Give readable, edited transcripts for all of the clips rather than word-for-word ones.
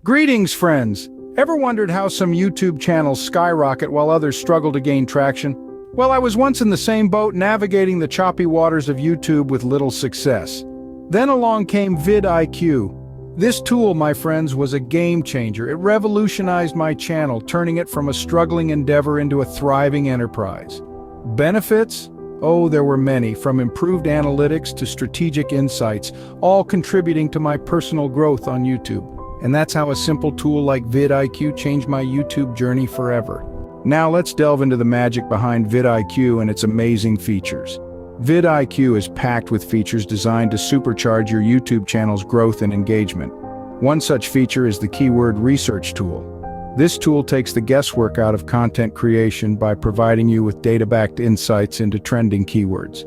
Greetings, friends! Ever wondered how some YouTube channels skyrocket while others struggle to gain traction? Well, I was once in the same boat navigating the choppy waters of YouTube with little success. Then along came VIDIQ. This tool, my friends, was a game changer. It revolutionized my channel, turning it from a struggling endeavor into a thriving enterprise. Benefits? Oh, there were many, from improved analytics to strategic insights, all contributing to my personal growth on YouTube. And that's how a simple tool like VIDIQ changed my YouTube journey forever. Now let's delve into the magic behind VIDIQ and its amazing features. VIDIQ is packed with features designed to supercharge your YouTube channel's growth and engagement. One such feature is the keyword research tool. This tool takes the guesswork out of content creation by providing you with data-backed insights into trending keywords.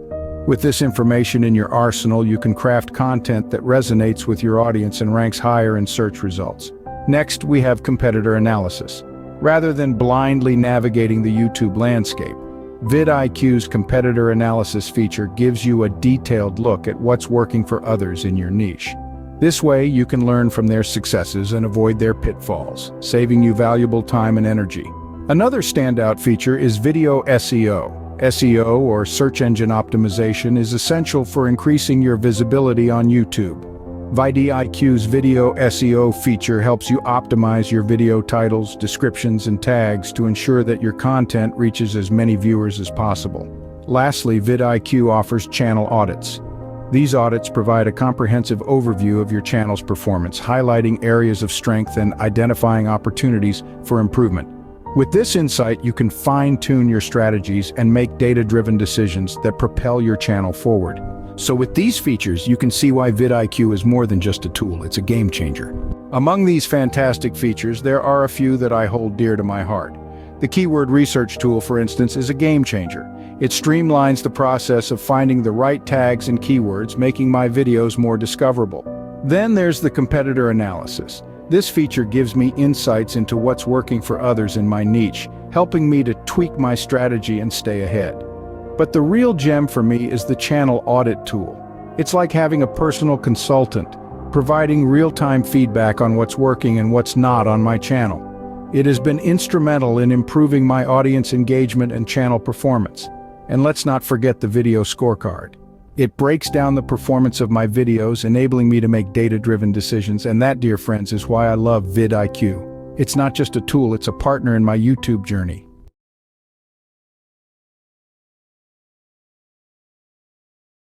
With this information in your arsenal, you can craft content that resonates with your audience and ranks higher in search results. Next, we have competitor analysis. Rather than blindly navigating the YouTube landscape, VIDIQ's competitor analysis feature gives you a detailed look at what's working for others in your niche. This way, you can learn from their successes and avoid their pitfalls, saving you valuable time and energy. Another standout feature is video SEO. SEO, or search engine optimization, is essential for increasing your visibility on YouTube. VIDIQ's video SEO feature helps you optimize your video titles, descriptions, and tags to ensure that your content reaches as many viewers as possible. Lastly, VIDIQ offers channel audits. These audits provide a comprehensive overview of your channel's performance, highlighting areas of strength and identifying opportunities for improvement. With this insight, you can fine-tune your strategies and make data-driven decisions that propel your channel forward. So with these features, you can see why VIDIQ is more than just a tool, it's a game changer. Among these fantastic features, there are a few that I hold dear to my heart. The keyword research tool, for instance, is a game changer. It streamlines the process of finding the right tags and keywords, making my videos more discoverable. Then there's the competitor analysis. This feature gives me insights into what's working for others in my niche, helping me to tweak my strategy and stay ahead. But the real gem for me is the channel audit tool. It's like having a personal consultant, providing real-time feedback on what's working and what's not on my channel. It has been instrumental in improving my audience engagement and channel performance. And let's not forget the video scorecard. It breaks down the performance of my videos, enabling me to make data-driven decisions, and that, dear friends, is why I love VIDIQ. It's not just a tool, it's a partner in my YouTube journey.